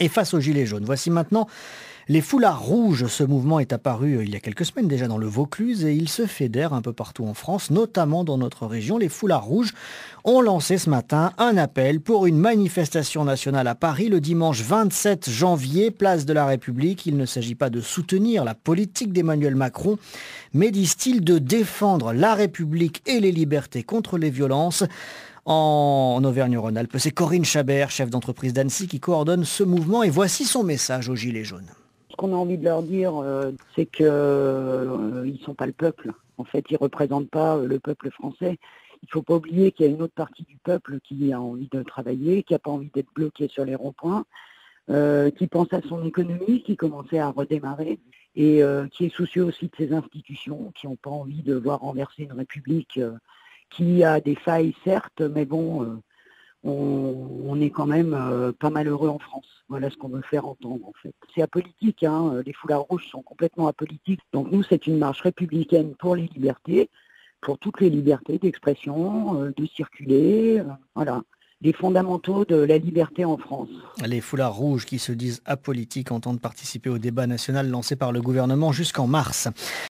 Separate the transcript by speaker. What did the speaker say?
Speaker 1: Et face aux Gilets jaunes, voici maintenant les foulards rouges. Ce mouvement est apparu il y a quelques semaines déjà dans le Vaucluse et il se fédère un peu partout en France, notamment dans notre région. Les foulards rouges ont lancé ce matin un appel pour une manifestation nationale à Paris le dimanche 27 janvier, place de la République. Il ne s'agit pas de soutenir la politique d'Emmanuel Macron, mais disent-ils de défendre la République et les libertés contre les violences. En Auvergne-Rhône-Alpes, c'est Corinne Chabert, chef d'entreprise d'Annecy, qui coordonne ce mouvement. Et voici son message aux Gilets jaunes.
Speaker 2: Ce qu'on a envie de leur dire, c'est qu'ils ne sont pas le peuple. En fait, ils ne représentent pas le peuple français. Il ne faut pas oublier qu'il y a une autre partie du peuple qui a envie de travailler, qui n'a pas envie d'être bloqué sur les ronds-points, qui pense à son économie, qui commençait à redémarrer et qui est soucieux aussi de ses institutions, qui n'ont pas envie de voir renverser une république qui a des failles, certes, mais bon, on est quand même pas malheureux en France. Voilà ce qu'on veut faire entendre, en fait. C'est apolitique, hein. Les foulards rouges sont complètement apolitiques. Donc nous, c'est une marche républicaine pour les libertés, pour toutes les libertés d'expression, de circuler, voilà. Les fondamentaux de la liberté en France.
Speaker 1: Les foulards rouges qui se disent apolitiques entendent participer au débat national lancé par le gouvernement jusqu'en mars.